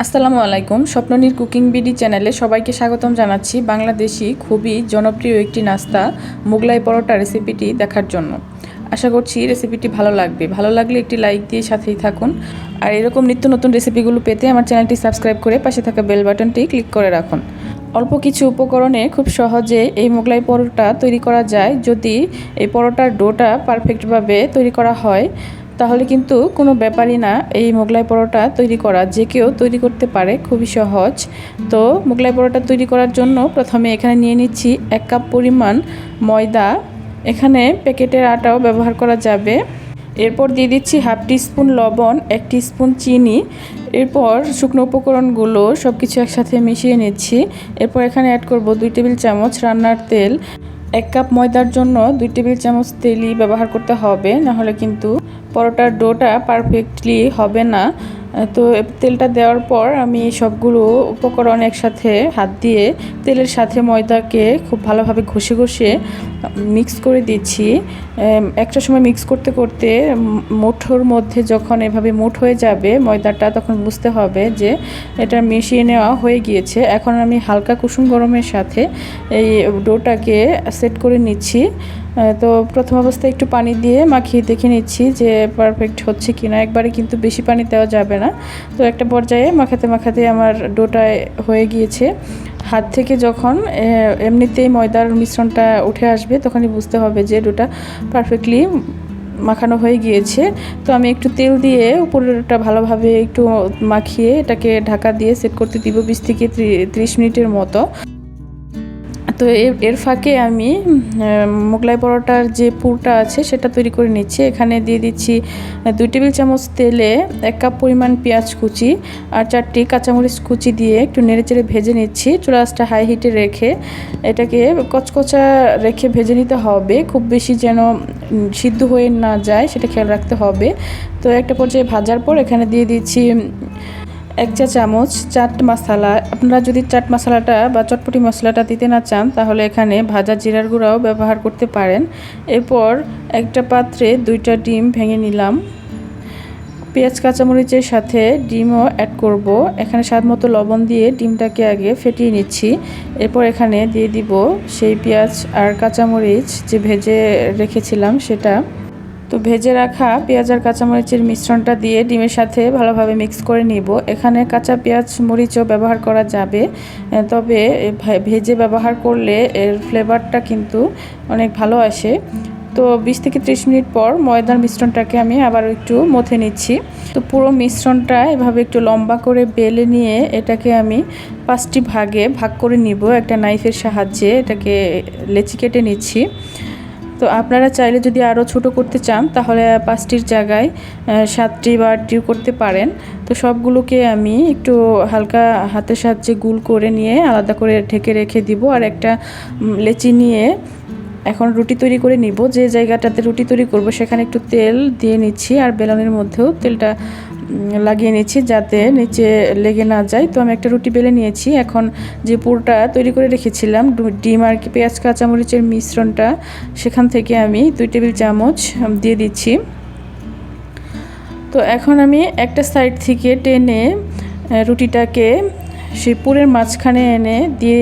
আসসালামু আলাইকুম। Swapnanir cooking BD চ্যানেলে সবাইকে স্বাগতম জানাচ্ছি বাংলাদেশি খুবই জনপ্রিয় একটি নাস্তা মোগলাই পরোটা রেসিপিটি দেখার জন্য। আশা করছি রেসিপিটি ভালো লাগবে। ভালো লাগলে একটি লাইক দিয়ে সাথেই থাকুন। আর এরকম নিত্য নতুন রেসিপিগুলো পেতে আমার চ্যানেলটি সাবস্ক্রাইব করে পাশে থাকা বেল বাটনটি ক্লিক করে রাখুন। অল্প কিছু উপকরণে খুব সহজে এই মোগলাই পরোটা তৈরি করা যায়। যদি এই পরোটার ডোটা পারফেক্টভাবে তৈরি করা হয় তাহলে কিন্তু কোনো ব্যাপারই না। এই মোগলাই পরোটা তৈরি করা যে কেউ তৈরি করতে পারে, খুবই সহজ। তো মোগলাই পরোটা তৈরি করার জন্য প্রথমে এখানে নিয়ে নিচ্ছি 1 কাপ পরিমাণ ময়দা। এখানে প্যাকেটের আটাও ব্যবহার করা যাবে। এরপর দিয়ে দিচ্ছি হাফ টিস্পুন লবণ, 1 টিস্পুন চিনি। এরপর শুকনো উপকরণগুলো সব কিছু একসাথে মিশিয়ে নিচ্ছি। এরপর এখানে অ্যাড করব 2 টেবিল চামচ রান্নার তেল। 1 কাপ ময়দার জন্য 2 টেবিল চামচ তেলই ব্যবহার করতে হবে, নাহলে কিন্তু পরোটার ডোটা পারফেক্টলি হবে না। তো তেলটা দেওয়ার পর আমি সবগুলো উপকরণ একসাথে হাত দিয়ে তেলের সাথে ময়দাকে খুব ভালোভাবে ঘষে ঘষে মিক্স করে দিচ্ছি। একটা সময় মিক্স করতে করতে মুঠোর মধ্যে যখন এভাবে মুঠ হয়ে যাবে ময়দাটা, তখন বুঝতে হবে যে এটা মিশিয়ে নেওয়া হয়ে গিয়েছে। এখন আমি হালকা কুসুম গরমের সাথে এই ডোটাকে সেট করে নিচ্ছি। তো প্রথম অবস্থায় একটু পানি দিয়ে মাখিয়ে দেখে নিচ্ছি যে পারফেক্ট হচ্ছে কিনা। একবারে কিন্তু বেশি পানি দেওয়া যাবে না। তো একটা পর্যায়ে মাখাতে মাখাতে আমার ডোটা হয়ে গিয়েছে। হাত থেকে যখন এমনিতেই ময়দার মিশ্রণটা উঠে আসবে তখনই বুঝতে হবে যে ডোটা পারফেক্টলি মাখানো হয়ে গিয়েছে। তো আমি একটু তেল দিয়ে উপরেটা ভালোভাবে একটু মাখিয়ে এটাকে ঢাকা দিয়ে সেট করতে দিব 20 থেকে 30 মিনিটের মতো। তো এর ফাঁকে আমি মোগলাই পরোটার যে পুরটা আছে সেটা তৈরি করে নিচ্ছি। এখানে দিয়ে দিচ্ছি 2 টেবিল চামচ তেলে 1 কাপ পরিমাণ পেঁয়াজ কুচি আর 4টি কাঁচামরিচ কুচি দিয়ে একটু নেড়েচেড়ে ভেজে নিচ্ছি। চুলা আঁচটা হাই হিটে রেখে এটাকে কচকচা রেখে ভেজে নিতে হবে, খুব বেশি যেন সিদ্ধ হয়ে না যায় সেটা খেয়াল রাখতে হবে। তো একটা পর্যায়ে ভাজার পর এখানে দিয়ে দিচ্ছি 1 চা চামচ চাট মশলা। আপনারা যদি চাট মশলাটা বা চটপটি মশলাটা দিতে না চান তাহলে এখানে ভাজা জিরার গুঁড়াও ব্যবহার করতে পারেন। এরপর একটা পাত্রে 2টা ডিম ভেঙে নিলাম। পেঁয়াজ কাঁচামরিচের সাথে ডিমও অ্যাড করব। এখানে স্বাদ মতো লবণ দিয়ে ডিমটাকে আগে ফেটিয়ে নিচ্ছি। এরপর এখানে দিয়ে দিব সেই পেঁয়াজ আর কাঁচামরিচ যে ভেজে রেখেছিলাম সেটা। তো ভেজে রাখা পেঁয়াজ আর কাঁচামরিচের মিশ্রণটা দিয়ে ডিমের সাথে ভালোভাবে মিক্স করে নিব। এখানে কাঁচা পেঁয়াজ মরিচও ব্যবহার করা যাবে, তবে ভেজে ব্যবহার করলে এর ফ্লেভারটা কিন্তু অনেক ভালো আসে। তো 20 থেকে 30 মিনিট পর ময়দার মিশ্রণটাকে আমি আবার একটু মথে নিচ্ছি। তো পুরো মিশ্রণটা এভাবে একটু লম্বা করে বেলে নিয়ে এটাকে আমি 5টি ভাগে ভাগ করে নিব একটা নাইফের সাহায্যে। এটাকে লেচি কেটে নিচ্ছি। তো আপনারা চাইলে যদি আরও ছোট করতে চান তাহলে 5টির জায়গায় 7টি বা 8টিও করতে পারেন। তো সবগুলোকে আমি একটু হালকা হাতের সাহায্যে গুল করে নিয়ে আলাদা করে ঢেকে রেখে দিব। আর একটা লেচি নিয়ে এখন রুটি তৈরি করে নিব। যে জায়গাটাতে রুটি তৈরি করব সেখানে একটু তেল দিয়ে নিচ্ছি আর বেলনের মধ্যেও তেলটা লাগিয়ে নিচ্ছি যাতে নিচে লেগে না যায়। তো আমি একটা রুটি বেলে নিয়েছি। এখন যে পুরটা তৈরি করে রেখেছিলাম ডিম আর পেঁয়াজ কাঁচামরিচের মিশ্রণটা, সেখান থেকে আমি 2 টেবিল চামচ দিয়ে দিচ্ছি। তো এখন আমি একটা সাইড থেকে টেনে রুটিটাকে সেই পুরের মাঝখানে এনে দিয়ে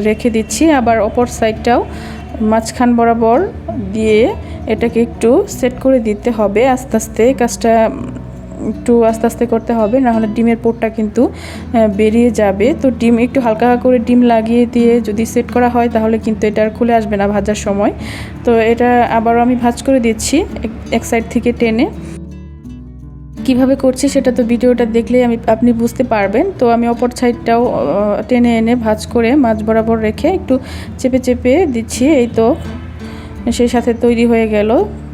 রেখে দিচ্ছি। আবার অপর সাইডটাও মাঝখান বরাবর দিয়ে এটাকে একটু সেট করে দিতে হবে। আস্তে আস্তে কাজটা একটু আস্তে আস্তে করতে হবে, নাহলে ডিমের পোরটা কিন্তু বেরিয়ে যাবে। তো ডিম একটু হালকা করে ডিম লাগিয়ে দিয়ে যদি সেট করা হয় তাহলে কিন্তু এটা আর খুলে আসবে না ভাজার সময়। তো এটা আবারও আমি ভাঁজ করে দিচ্ছি এক সাইড থেকে টেনে। কিভাবে করছি সেটা তো ভিডিওটা দেখলেই আপনি বুঝতে পারবেন। তো আমি অপর সাইডটাও টেনে এনে ভাঁজ করে মাঝ বরাবর রেখে একটু চেপে চেপে দিচ্ছি। এই তো সেই সাথে তৈরি হয়ে গেল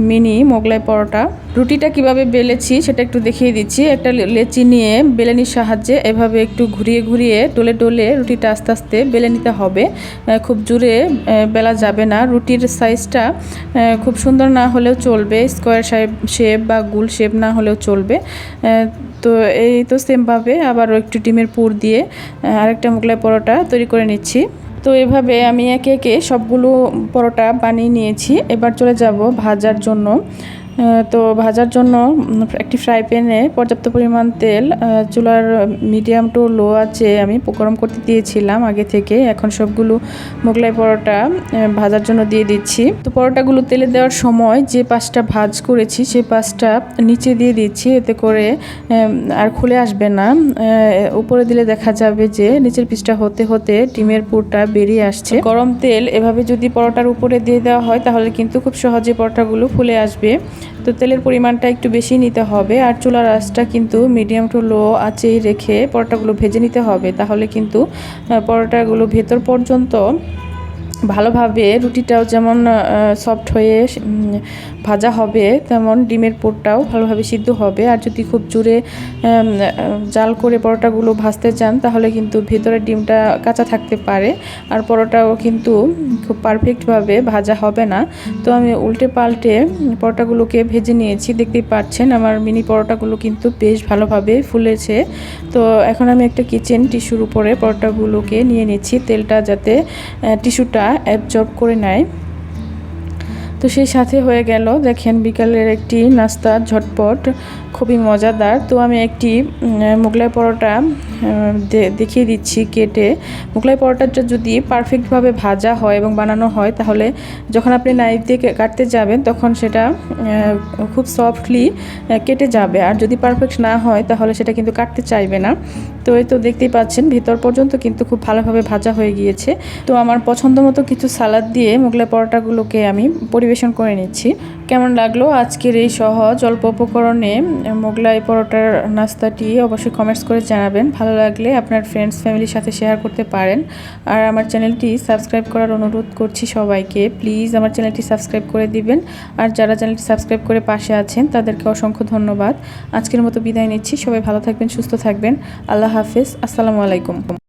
মিনি মোগলাই পরোটা। রুটিটা কিভাবে বেলেছি সেটা একটু দেখিয়ে দিচ্ছি। একটা লেচি নিয়ে বেলেনির সাহায্যে এভাবে একটু ঘুরিয়ে ঘুরিয়ে ডলে ডলে রুটিটা আস্তে আস্তে বেলে নিতে হবে। খুব জোরে বেলা যাবে না। রুটির সাইজটা খুব সুন্দর না হলেও চলবে, স্কোয়ার শেপ বা গোল শেপ না হলেও চলবে। তো এই তো সেমভাবে আবারও একটু ডিমের পুর দিয়ে আরেকটা মোগলাই পরোটা তৈরি করে নিচ্ছি। তো এভাবে আমি একে একে সবগুলো পরোটা বানিয়ে নিয়েছি। এবার চলে যাব ভাজার জন্য। তো ভাজার জন্য একটি ফ্রাই প্যানে পর্যাপ্ত পরিমাণ তেল চুলার মিডিয়াম টু লো আছে আমি গরম করতে দিয়েছিলাম আগে থেকে। এখন সবগুলো মোগলাই পরোটা ভাজার জন্য দিয়ে দিচ্ছি। তো পরোটাগুলো তেলে দেওয়ার সময় যে পাশটা ভাজ করেছি সেই পাশটা নিচে দিয়ে দিচ্ছি, এতে করে আর খুলে আসবে না। উপরে দিলে দেখা যাবে যে নিচের পিসটা হতে হতে ডিমের পুরটা বেরিয়ে আসছে। গরম তেল এভাবে যদি পরোটার উপরে দিয়ে দেওয়া হয় তাহলে কিন্তু খুব সহজে পরোটাগুলো ফুলে আসবে। তো তেলের পরিমাণটা একটু বেশি নিতে হবে, আর চুলার আঁচটা কিন্তু মিডিয়াম টু লো আঁচেই রেখে পরোটাগুলো ভেজে নিতে হবে। তাহলে কিন্তু পরোটাগুলো ভেতর পর্যন্ত ভালোভাবে, রুটিটাও যেমন সফট হয়ে ভাজা হবে তেমন ডিমের পুরটাও ভালোভাবে সিদ্ধ হবে। আর যদি খুব জোরে জাল করে পরোটাগুলো ভাজতে চান তাহলে কিন্তু ভেতরে ডিমটা কাঁচা থাকতে পারে, আর পরোটাও কিন্তু খুব পারফেক্টভাবে ভাজা হবে না। তো আমি উল্টে পাল্টে পরোটাগুলোকে ভেজে নিয়েছি। দেখতেই পাচ্ছেন আমার মিনি পরোটাগুলো কিন্তু বেশ ভালোভাবে ফুলেছে। তো এখন আমি একটা কিচেন টিস্যুর উপরে পরোটাগুলোকে নিয়ে নিচ্ছি, তেলটা যাতে টিস্যুটা অ্যাবজর্ব করে নেয়। তো সেই সাথে হয়ে গেল দেখেন বিকালের একটি নাস্তা ঝটপট, খুবই মজাদার। তো আমি একটি মোগলাই পরোটা দেখিয়ে দিচ্ছি কেটে। মোগলাই পরোটাটা যদি পারফেক্টভাবে ভাজা হয় এবং বানানো হয় তাহলে যখন আপনি নাইফ দিয়ে কাটতে যাবেন তখন সেটা খুব সফটলি কেটে যাবে, আর যদি পারফেক্ট না হয় তাহলে সেটা কিন্তু কাটতে চাইবে না। তো এই তো দেখতেই পাচ্ছেন ভিতর পর্যন্ত কিন্তু খুব ভালোভাবে ভাজা হয়ে গিয়েছে। তো আমার পছন্দ মতো কিছু সালাদ দিয়ে মোগলাই পরোটাগুলোকে আমি পরিবেশন করে নিচ্ছি। কেমন লাগলো আজকের এই সহজ অল্প উপকরণে মোগলাই পরোটার নাস্তাটি অবশ্যই কমেন্টস করে জানাবেন। ভালো লাগলে আপনার ফ্রেন্ডস ফ্যামিলির সাথে শেয়ার করতে পারেন। আর আমার চ্যানেলটি সাবস্ক্রাইব করার অনুরোধ করছি সবাইকে, প্লিজ আমার চ্যানেলটি সাবস্ক্রাইব করে দিবেন। আর যারা চ্যানেলটি সাবস্ক্রাইব করে পাশে আছেন তাদেরকে অসংখ্য ধন্যবাদ। আজকের মতো বিদায় নিচ্ছি, সবাই ভালো থাকবেন, সুস্থ থাকবেন। আল্লাহ হাফেজ, আসসালামু আলাইকুম।